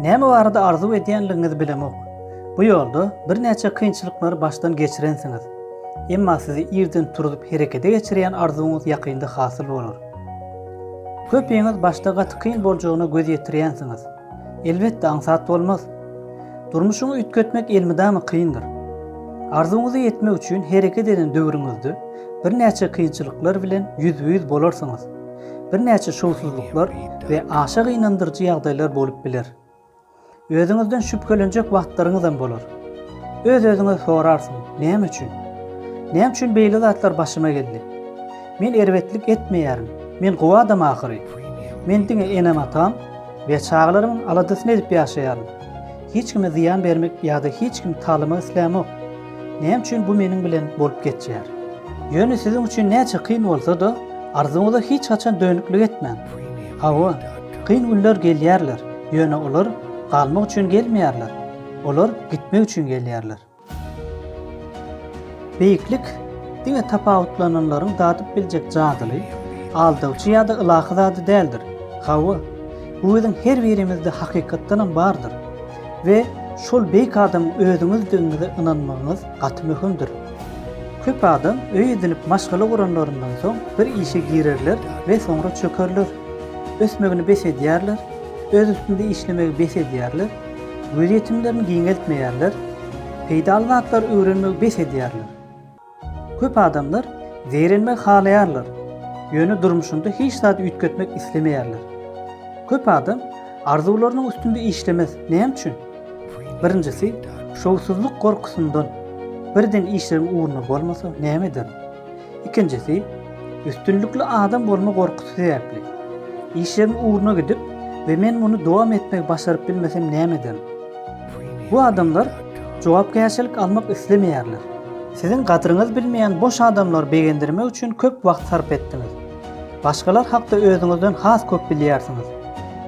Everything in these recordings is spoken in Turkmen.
Näme barada arzu edýänligiňizi bilemok. Bu ýolda bir näçe kynçylyklary başdan geçirensiňiz. Emma sizi irden turup herekete geçirýän arzuňyz ýakynda hasyl bolar. Köpüňiz başda gaty kyn boljagyna göz ýetirýänsiňiz. Elbetde aňsat bolmaz. Durmuşyňy ütgetmek elmidämi kyndyr. Arzuňyza ýetmek üçin hereket eden döwrüňizde bir näçe kynçylyklar bilen ýüz bolarsyňyz. Bir näçe şowsuzluklar we aşagy inandyrjy ýagdaýlar bolup biler. Özüňizden şüphelenjek wagtlaryňyz bolar. Öz-özüňe sorarsyň, näme üçin? Näme üçin beýle zatlar başyma geldi? Men erbetlik etmeýärim. Men gowa adam ahyry. Men diňe enem atam we çaglarymyň aladasyny edip ýaşaýarym. Hiç kime ziyan bermek ýa-da hiç kim talymak islämok. Näme üçin bu meniň bilen bolup geçýär? Ýöne siziň üçin näçe kyn bolsa-da, arzuňyza hiç haçan dönüklik etmän. Hawa, kyn günler gelýärler. Ýöne olar galmak üçin gelmeýärler. Olar gitmek üçin gelýärler. Beýiklik diňe tapawutlananlaryň dadyp biljek jadyly, aldawçy ýa-da ilahy zady däldir. Hawa, bu bizden her birimizde hakykatdan bardyr we şol beýik adam özüňiz diňiňize inanmagyňyz gaty möhümdir. Köp adam öý edilip maşgala guranlaryndan soň bir işe girerler we soňra çökerler. Ösmegini bes edýärler, öz üstünde işlemegi bes edýärler, göz ýetimlerini giňeltmeýärler, peýdaly zatlar öwrenmegi bes edýärler. Köp adamlar zeýrenmek halaýarlar. Ýöne durmuşynda hiç zat ütgetmek islemeýärler. Köp adam arzularynyň üstünde işlemez. Näme üçin? Birincisi, şowsuzluk gorkusundan. Birden işlerin uğruna bolmasa nämedir? İkincisi, üstünlükli adam bolma gorkusy sebäpli. İşlerin uğruna gidip ve men bunu dowam etmek başaryp bilmesem nämedir? Bu adamlar jogapkärçilik almak islemeýärler. Sizin gatyryňyz bilmeýän boş adamlar begendirmek üçin köp wagt sarp etdiňiz. Başgalar hakda özüňizden has köp bilýärsiňiz.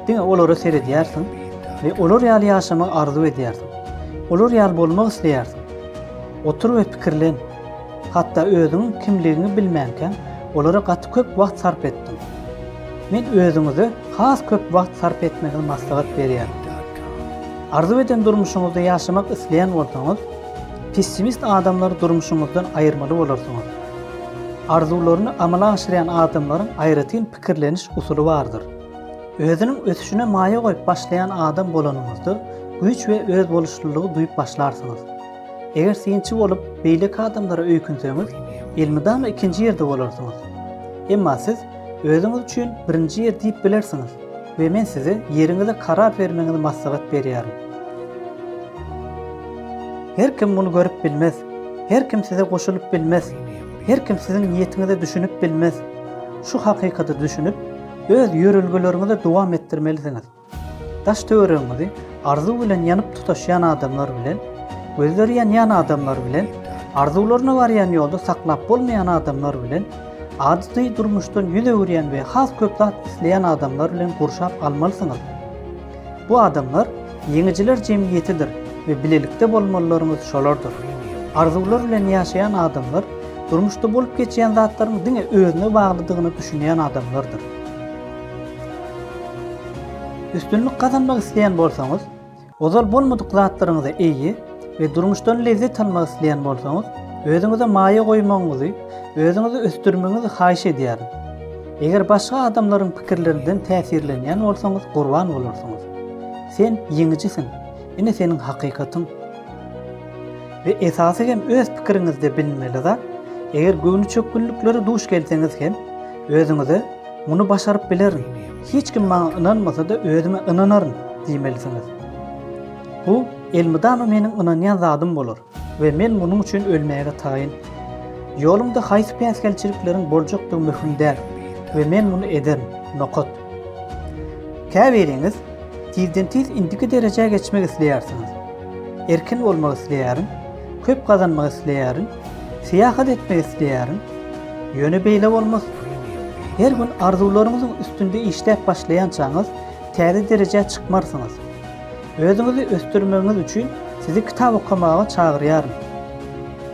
Diňe olary seredýärsiň we olar ýaly ýaşamak arzu edýärsiň. Olar ýaly bolmak isleýärsiň. Otur we pikirlen. Hatda özüň kimligini bilmänken olara gaty köp wagt sarp etdim. Men özüňize has köp wagt sarp etmegi maslahat berýär. Arzu eden durmuşyňyzda ýaşamak isleýän bolsaňyz, pessimist adamlary durmuşyňyzdan aýyrmaly bolarsyňyz. Arzularyny amala aşyrýan adamlaryň aýratyn pikirleniş usuly bardyr. Özüniň ösüşine maýa goýup başlaýan adam bolanyňyzda güýç we öz boluşlulugy duýup başlarsyňyz. Eger sinçi bolup beýleki adamlara öýkünseňiz, elmidämi ikinji ýerde bolarsyňyz. Emma siz özüňiz üçin birinji ýer diýip bilersiňiz we men size ýeriňize karar bermeňizi maslahat berýärim. Her kim bunu görüp bilmez. Her kim size goşulyp bilmez. Her kim siziň niýetiňizi düşünüp bilmez. Şu hakykaty düşünüp öz ýörelgeleриňizi dowam etdirmelisiňiz. Daş töwereňizi arzu bilen ýanyp tutaşýan adamlar bilen, gözleri ýanýan adamlar bilen, arzularyna barýan ýolda saklap bolmaýan adamlar bilen, ady durmuşdan ýüze öwrýän we has köp zat isleýän adamlar bilen gurşap almalysyňyz. Bu adamlar ýeňijiler jemgyýetidir we bilelikde bolmalylaryňyz şolardyr. Arzular bilen ýaşaýan adamlar durmuşda bolup geçýän zatlaryň diňe özüne baglydygyny düşünýän adamlardyr. Üstünlük kazanmak isleýän bolsaňyz, ozal bolmadyk zatlaryňyza eýi we durmuşdan lezzet almak isleýän bolsaňyz, özüňize maýa goýmagyňyzy, özüňizi östürmeňizi haýyş edýärim. Eger başga adamlaryň pikirlerinden täsirlenýän bolsaňyz, gurban bolarsyňyz. Sen ýeňijisin. Ine seniň hakykatyň. We esasy hem öz pikiriňizde bilmeli zat, eger göwnü çökgünliklere duş gelseňiz hem özüňize muny başaryp bilerim. Hiç kim maňa inanmasa-da özüme inanaryn diýmelisiňiz. Bu elmidämi meniň inanýan zadym bolar we men munyň üçin ölmäge taýyn. Ýolumda haýsy päsgelçilikleriň boljokdygy möhüm däl we men muny ederim. Nokat. Käbiriňiz tizden tiz indiki derejäge geçmek isleýärsiňiz. Erkin bolmak isleýärin, köp gazanmak isleýärin, seýahat etmek isleýärin. Ýöne beýle bolmaz. Her gün arzularyňyzyň üstünde işläp başlaýan çaňyz täze derejä çykmarsyňyz. Özüňizi östürmeňiz üçin sizi kitap okamaga çagyrýarym.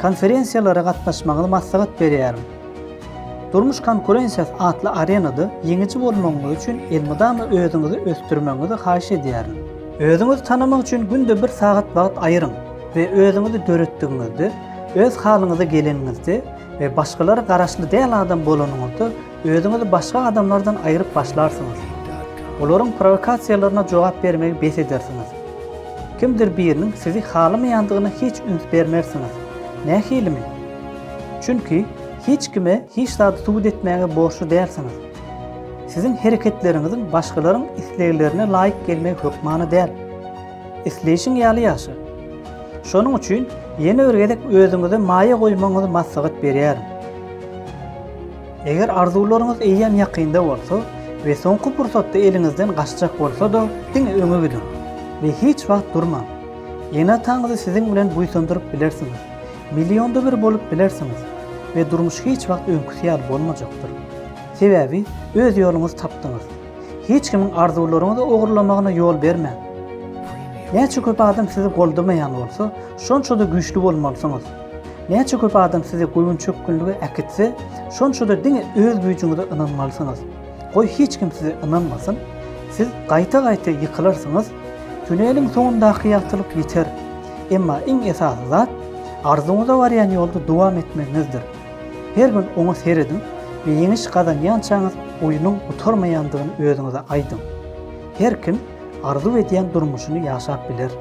Konferensiýalara gatnaşmagyny maslahat berýärim. Durmuş konkurensiýasy atly arenada ýeňici bolmagyňyz üçin elmydamy özüňizi östürmeňizi haýyş edýärim. Özüňizi tanamak üçin günde bir sagat wagt aýyryň we özüňizi döretdigiňizdi, öz halyňyza geleniňizdi we başgalara garaşly däl adam bolanyňyzdy özüňizi başga adamlardan aýryp başlarsyňyz. Olaryň provokasiýalaryna jogap bermegi bes edersiňiz. Kimdir biriniň sizi halamaýandygyna hiç üns bermersiňiz. Nähilimi? Çünki hiç kime hiç zat subut etmäge borçlu dälsiňiz. Sizin hereketleriňiziň başgalaryň isleglerine laýyk gelmek hukmany däl. Isleýişiň ýaly ýaşy. Şonuň üçin ýene bir gezek özüňize maýa goýmaňyzy maslahat berýärim. Eger arzularyňyz eýýän ýakynda bolsa we soňky pursatda eliňizden gaçjak bolsa da diňe öňe gidin we hiç wagt durmaň. Ýene taňyzy siziň bilen buýsandyryp bilersiňiz. Millionda bir bolup bilersiňiz we durmuş hiç wagt öňküsýär bolmajakdyr. Sebäbi öz ýoluňyzy tapdyňyz. Hiç kimiň arzularyňyzy ogurlamagyna ýol bermeň. Näçe köp adam sizi goldamaýan bolsa, şonça da güýçli bolmalysyňyz. Näçe köp adam sizi goýun çökkünligi äkitse, şonça da diňe öz güýçiňize ynanmalysyňyz. Goý hiç kim sizi ynanmasyn, siz gaýta-gaýta ýykylarsyňyz, tüneliň soňundaky ýagtylyk ýeter. Emma iň esasy zat arzuňyza barýan ýolda dowam etmeňizdir. Her gün oňa seredin we ýeňiş gazanýançaňyz oýunyň utarmaýandygyny özüňize aýdyň. Her kim arzu edýän durmuşyny ýaşap biler.